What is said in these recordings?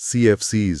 CFCs,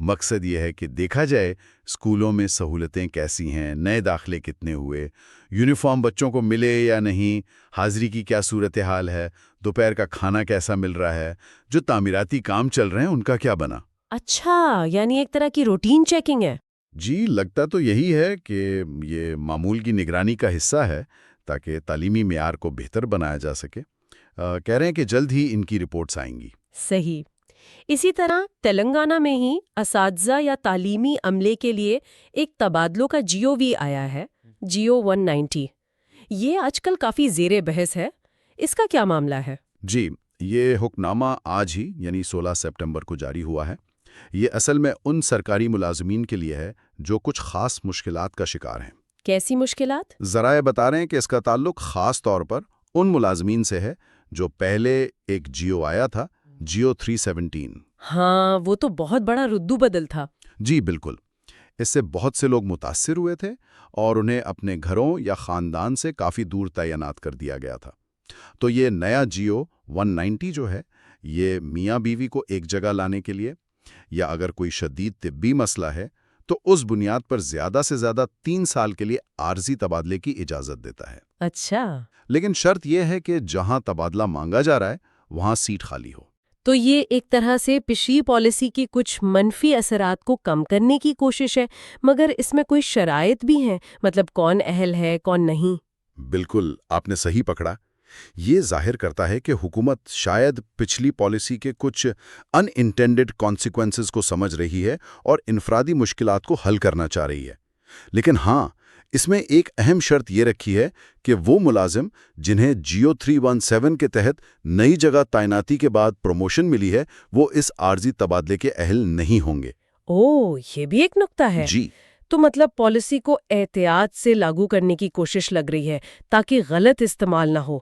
مقصد یہ ہے کہ دیکھا جائے اسکولوں میں سہولتیں کیسی ہیں، نئے داخلے کتنے ہوئے، یونیفارم بچوں کو ملے یا نہیں، حاضری کی کیا صورتحال ہے، دوپہر کا کھانا کیسا مل رہا ہے، جو تعمیراتی کام چل رہے ہیں ان کا کیا بنا۔ اچھا، یعنی ایک طرح کی روٹین چیکنگ ہے۔ جی، لگتا تو یہی ہے کہ یہ معمول کی نگرانی کا حصہ ہے تاکہ تعلیمی معیار کو بہتر بنایا جا سکے۔ کہہ رہے ہیں کہ جلد ہی ان کی رپورٹس آئیں گی۔ صحیح۔ اسی طرح تلنگانہ میں ہی اساتذہ یا تعلیمی عملے کے لیے ایک تبادلوں کا جیو وی آیا ہے، جیو 190۔ یہ آج کل کافی زیر بحث ہے، اس کا کیا معاملہ ہے؟ جی، یہ حکم نامہ آج ہی یعنی 16 سپٹمبر کو جاری ہوا ہے۔ یہ اصل میں ان سرکاری ملازمین کے لیے ہے جو کچھ خاص مشکلات کا شکار ہیں۔ کیسی مشکلات؟ ذرائع بتا رہے ہیں کہ اس کا تعلق خاص طور پر ان ملازمین سے ہے جو پہلے ایک جیو آیا تھا، جیو 317۔ ہاں، وہ تو بہت بڑا ردو بدل تھا۔ جی بالکل، اس سے بہت سے لوگ متاثر ہوئے تھے اور انہیں اپنے گھروں یا خاندان سے کافی دور تعینات کر دیا گیا تھا۔ تو یہ نیا جیو 190 جو ہے، یہ میاں بیوی کو ایک جگہ لانے کے لیے، یا اگر کوئی شدید طبی مسئلہ ہے تو اس بنیاد پر زیادہ سے زیادہ 3 سال کے لیے عارضی تبادلے کی اجازت دیتا ہے۔ اچھا، لیکن شرط یہ ہے کہ جہاں تبادلہ مانگا جا رہا ہے وہاں سیٹ خالی ہو۔ تو یہ ایک طرح سے پچھلی پالیسی کی کچھ منفی اثرات کو کم کرنے کی کوشش ہے، مگر اس میں کوئی شرائط بھی ہیں، مطلب کون اہل ہے کون نہیں؟ بالکل، آپ نے صحیح پکڑا۔ یہ ظاہر کرتا ہے کہ حکومت شاید پچھلی پالیسی کے کچھ ان انٹینڈڈ کانسیکوینسز کو سمجھ رہی ہے اور انفرادی مشکلات کو حل کرنا چاہ رہی ہے۔ لیکن ہاں، اس میں ایک اہم شرط یہ رکھی ہے کہ وہ ملازم جنہیں جیو 317 کے تحت نئی جگہ تعیناتی کے بعد پروموشن ملی ہے، وہ اس عارضی تبادلے کے اہل نہیں ہوں گے۔ اوہ، یہ بھی ایک نکتہ ہے۔ جی، تو مطلب پالیسی کو احتیاط سے لاگو کرنے کی کوشش لگ رہی ہے تاکہ غلط استعمال نہ ہو۔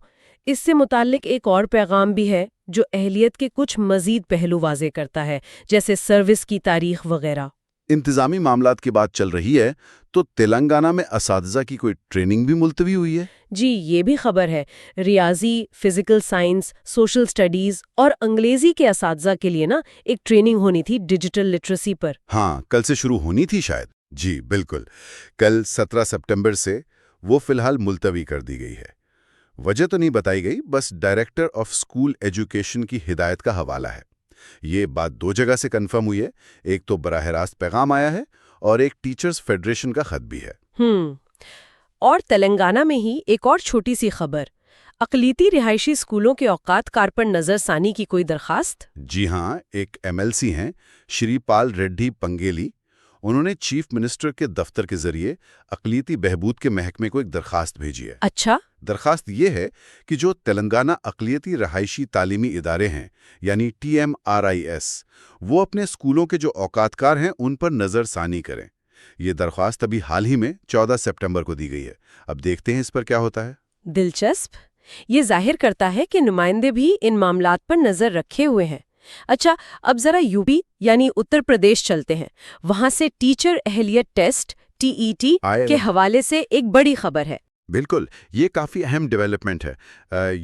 اس سے متعلق ایک اور پیغام بھی ہے جو اہلیت کے کچھ مزید پہلو واضح کرتا ہے، جیسے سروس کی تاریخ وغیرہ۔ انتظامی معاملات کی بات چل رہی ہے تو تلنگانہ میں اساتذہ کی کوئی ٹریننگ بھی ملتوی ہوئی ہے؟ جی، یہ بھی خبر ہے۔ ریاضی، فزیکل سائنس، سوشل سٹڈیز اور انگریزی کے اساتذہ کے لیے ایک ٹریننگ ہونی تھی ڈیجیٹل لٹریسی پر۔ ہاں، کل سے شروع ہونی تھی شاید۔ جی بالکل، کل 17 سپٹمبر سے وہ فی الحال ملتوی کر دی گئی ہے۔ وجہ تو نہیں بتائی گئی، بس ڈائریکٹر آف اسکول ایجوکیشن کی ہدایت کا حوالہ ہے۔ یہ بات 2 جگہ سے کنفرم ہوئی ہے، ایک تو براہ راست پیغام آیا ہے اور ایک ٹیچرز فیڈریشن کا خط بھی ہے۔ اور تلنگانہ میں ہی ایک اور چھوٹی سی خبر، اقلیتی رہائشی اسکولوں کے اوقات کار پر نظر ثانی کی کوئی درخواست؟ جی ہاں، ایک MLC ہیں شری پال ریڈی پنگیلی، انہوں نے چیف منسٹر کے دفتر کے ذریعے اقلیتی بہبود کے محکمے کو ایک درخواست بھیجی ہے۔ اچھا، درخواست یہ ہے کہ جو تلنگانہ اقلیتی رہائشی تعلیمی ادارے ہیں یعنی TMRIS، وہ اپنے اسکولوں کے جو اوقات کار ہیں ان پر نظر ثانی کریں۔ یہ درخواست ابھی حال ہی میں 14 سپٹمبر کو دی گئی ہے۔ اب دیکھتے ہیں اس پر کیا ہوتا ہے۔ دلچسپ۔ یہ ظاہر کرتا ہے کہ نمائندے بھی ان معاملات پر نظر رکھے ہوئے ہیں۔ اچھا، اب ذرا UP یعنی اتر پردیش چلتے ہیں۔ وہاں سے ٹیچر اہلیت ٹیسٹ TET کے حوالے سے ایک بڑی خبر ہے۔ بالکل، یہ کافی اہم ڈیولپمنٹ ہے۔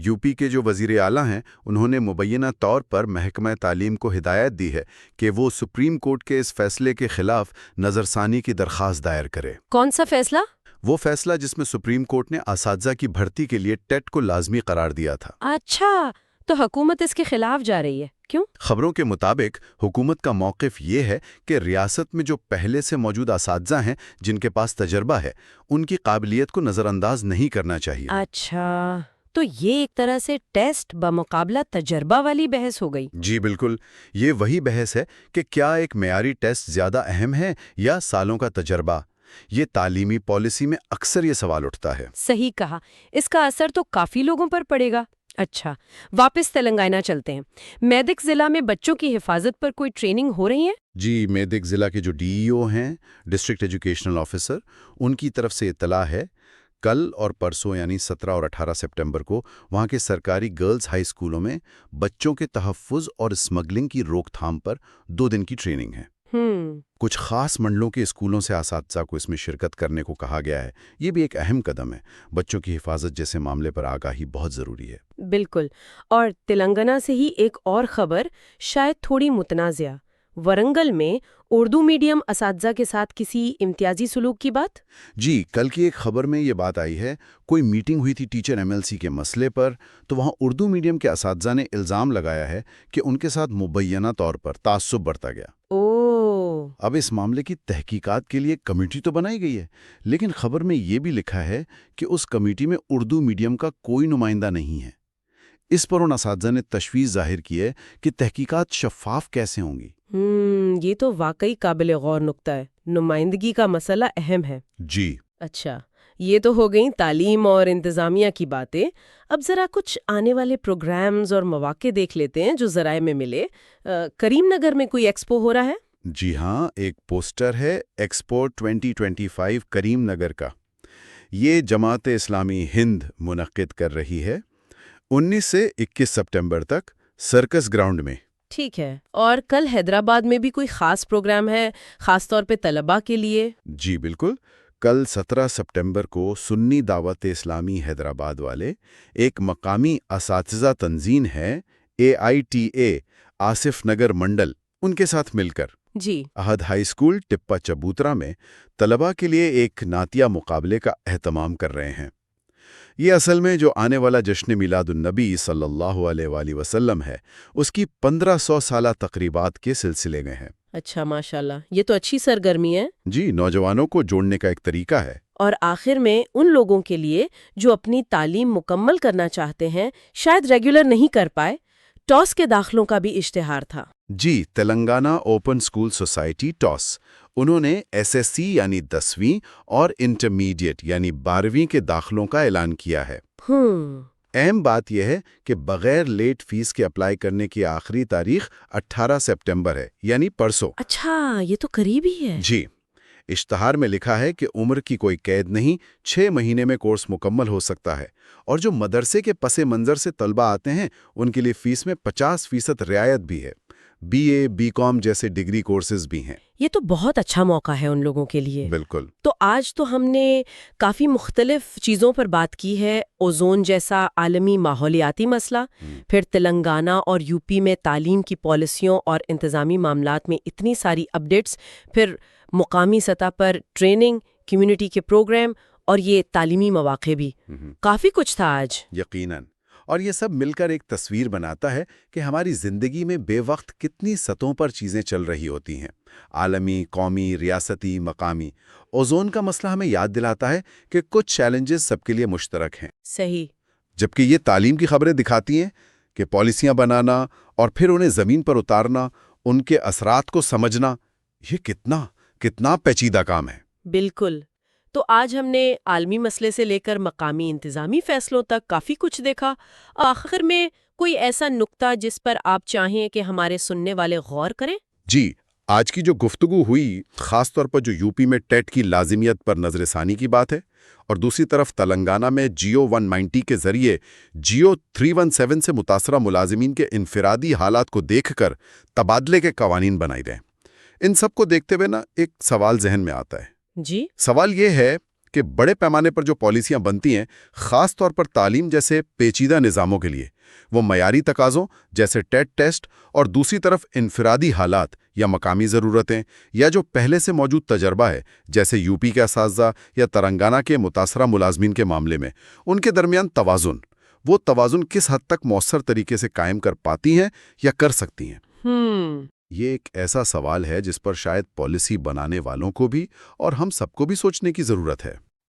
UP کے جو وزیر اعلیٰ ہیں انہوں نے مبینہ طور پر محکمہ تعلیم کو ہدایت دی ہے کہ وہ سپریم کورٹ کے اس فیصلے کے خلاف نظر ثانی کی درخواست دائر کرے۔ کون سا فیصلہ؟ وہ فیصلہ جس میں سپریم کورٹ نے اساتذہ کی بھرتی کے لیے ٹیٹ کو لازمی قرار دیا تھا۔ اچھا، تو حکومت اس کے خلاف جا رہی ہے، کیوں؟ خبروں کے مطابق حکومت کا موقف یہ ہے کہ ریاست میں جو پہلے سے موجود اساتذہ ہیں جن کے پاس تجربہ ہے، ان کی قابلیت کو نظر انداز نہیں کرنا چاہیے۔ اچھا، تو یہ ایک طرح سے ٹیسٹ بمقابلہ تجربہ والی بحث ہو گئی۔ جی بالکل، یہ وہی بحث ہے کہ کیا ایک معیاری ٹیسٹ زیادہ اہم ہے یا سالوں کا تجربہ۔ یہ تعلیمی پالیسی میں اکثر یہ سوال اٹھتا ہے۔ صحیح کہا، اس کا اثر تو کافی لوگوں پر پڑے گا۔ اچھا، واپس تلنگانہ چلتے ہیں۔ میدک ضلع میں بچوں کی حفاظت پر کوئی ٹریننگ ہو رہی ہے؟ جی، میدک ضلع کے جو DEO ہیں، ڈسٹرکٹ ایجوکیشنل آفیسر، ان کی طرف سے اطلاع ہے کل اور پرسوں یعنی 17 اور 18 سپٹمبر کو وہاں کے سرکاری گرلز ہائی اسکولوں میں بچوں کے تحفظ اور اسمگلنگ کی روک تھام پر 2 دن کی ٹریننگ ہے۔ کچھ خاص منڈلوں کے اسکولوں سے اساتذہ کو اس میں شرکت کرنے کو کہا گیا ہے۔ یہ بھی ایک اہم قدم ہے۔ بچوں کی حفاظت جیسے معاملے پر آگاہی بہت ضروری ہے۔ بالکل۔ اور تلنگانہ سے ہی ایک اور خبر، شاید تھوڑی متنازعہ، ورنگل میں اردو میڈیم اساتذہ کے ساتھ کسی امتیازی سلوک کی بات؟ جی، کل کی ایک خبر میں یہ بات آئی ہے، کوئی میٹنگ ہوئی تھی ٹیچر MLC کے مسئلے پر، تو وہاں اردو میڈیم کے اساتذہ نے الزام لگایا ہے کہ ان کے ساتھ مبینہ طور پر تعصب برتا گیا۔ اب اس معاملے کی تحقیقات کے لیے کمیٹی تو بنائی گئی ہے، لیکن خبر میں یہ بھی لکھا ہے کہ اس کمیٹی میں اردو میڈیم کا کوئی نمائندہ نہیں ہے۔ اس پر ان اساتذہ نے تشویش ظاہر کی ہے کہ تحقیقات شفاف کیسے ہوں گی۔ یہ تو واقعی قابل غور نکتہ ہے، نمائندگی کا مسئلہ اہم ہے۔ جی اچھا، یہ تو ہو گئیں تعلیم اور انتظامیہ کی باتیں۔ اب ذرا کچھ آنے والے پروگرامز اور مواقع دیکھ لیتے ہیں جو ذرائع میں ملے۔ کریم نگر میں کوئی ایکسپو ہو رہا ہے؟ جی ہاں، ایک پوسٹر ہے ایکسپو 2025 کریم نگر کا۔ یہ جماعت اسلامی ہند منعقد کر رہی ہے 19 سے 21 سپٹمبر تک سرکس گراؤنڈ میں۔ ٹھیک ہے، اور کل حیدرآباد میں بھی کوئی خاص پروگرام ہے، خاص طور پہ طلباء کے لیے؟ جی بالکل، کل 17 سپٹمبر کو سنی دعوت اسلامی حیدرآباد والے ایک مقامی اساتذہ تنظیم ہے AITA آصف نگر منڈل، ان کے ساتھ مل کر جی احد ہائی اسکول ٹپا چبوترا میں طلباء کے لیے ایک نعتیہ مقابلے کا اہتمام کر رہے ہیں۔ یہ اصل میں جو آنے والا جشن میلاد النبی صلی اللہ علیہ وآلہ وسلم ہے، اس کی 1500 سالہ تقریبات کے سلسلے میں ہے۔ اچھا، ماشاءاللہ، یہ تو اچھی سرگرمی ہے۔ جی، نوجوانوں کو جوڑنے کا ایک طریقہ ہے۔ اور آخر میں ان لوگوں کے لیے جو اپنی تعلیم مکمل کرنا چاہتے ہیں، شاید ریگولر نہیں کر پائے، ٹاس کے داخلوں کا بھی اشتہار تھا۔ جی، Telangana open school society TOSS, انہوں نے SSC یعنی 10ویں اور انٹرمیڈیٹ یعنی 12ویں کے داخلوں کا اعلان کیا ہے۔ اہم بات یہ ہے کہ بغیر لیٹ فیس کے اپلائی کرنے کی آخری تاریخ 18 سپٹمبر ہے، یعنی پرسوں۔ اچھا، یہ تو قریب ہی ہے۔ جی، اشتہار میں لکھا ہے کہ عمر کی کوئی قید نہیں، 6 مہینے میں کورس مکمل ہو سکتا ہے، اور جو مدرسے کے پس منظر سے طلبہ آتے ہیں ان کے لیے فیس میں 50% رعایت بھی ہے۔ BA BCom جیسے ڈگری کورسز بھی ہیں۔ یہ تو بہت اچھا موقع ہے ان لوگوں کے لیے۔ بالکل۔ تو آج تو ہم نے کافی مختلف چیزوں پر بات کی ہے، اوزون جیسا عالمی ماحولیاتی مسئلہ، پھر تلنگانہ اور UP میں تعلیم کی پالیسیوں اور انتظامی معاملات میں اتنی ساری اپڈیٹس، پھر مقامی سطح پر ٹریننگ، کمیونٹی کے پروگرام اور یہ تعلیمی مواقع بھی۔ کافی کچھ تھا آج۔ یقیناً، اور یہ سب مل کر ایک تصویر بناتا ہے کہ ہماری زندگی میں بے وقت کتنی سطحوں پر چیزیں چل رہی ہوتی ہیں، عالمی، قومی، ریاستی، مقامی۔ اوزون کا مسئلہ ہمیں یاد دلاتا ہے کہ کچھ چیلنجز سب کے لیے مشترک ہیں۔ صحیح۔ جبکہ یہ تعلیم کی خبریں دکھاتی ہیں کہ پالیسیاں بنانا اور پھر انہیں زمین پر اتارنا، ان کے اثرات کو سمجھنا، یہ کتنا پیچیدہ کام ہے۔ بالکل۔ تو آج ہم نے عالمی مسئلے سے لے کر مقامی انتظامی فیصلوں تک کافی کچھ دیکھا۔ آخر میں کوئی ایسا نکتہ جس پر آپ چاہیں کہ ہمارے سننے والے غور کریں؟ جی، آج کی جو گفتگو ہوئی، خاص طور پر جو UP میں ٹیٹ کی لازمیت پر نظر ثانی کی بات ہے، اور دوسری طرف تلنگانہ میں GO 190 کے ذریعے GO 317 سے متاثرہ ملازمین کے انفرادی حالات کو دیکھ کر تبادلے کے قوانین بنائی گئے۔ ان سب کو دیکھتے ہوئے ایک سوال ذہن میں آتا ہے۔ جی، سوال یہ ہے کہ بڑے پیمانے پر جو پالیسیاں بنتی ہیں، خاص طور پر تعلیم جیسے پیچیدہ نظاموں کے لیے، وہ معیاری تقاضوں جیسے ٹیٹ ٹیسٹ اور دوسری طرف انفرادی حالات یا مقامی ضرورتیں یا جو پہلے سے موجود تجربہ ہے جیسے UP کے اساتذہ یا تلنگانہ کے متاثرہ ملازمین کے معاملے میں، ان کے درمیان وہ توازن کس حد تک مؤثر طریقے سے قائم کر پاتی ہیں یا کر سکتی ہیں۔ یہ ایک ایسا سوال ہے جس پر شاید پالیسی بنانے والوں کو بھی اور ہم سب کو بھی سوچنے کی ضرورت ہے۔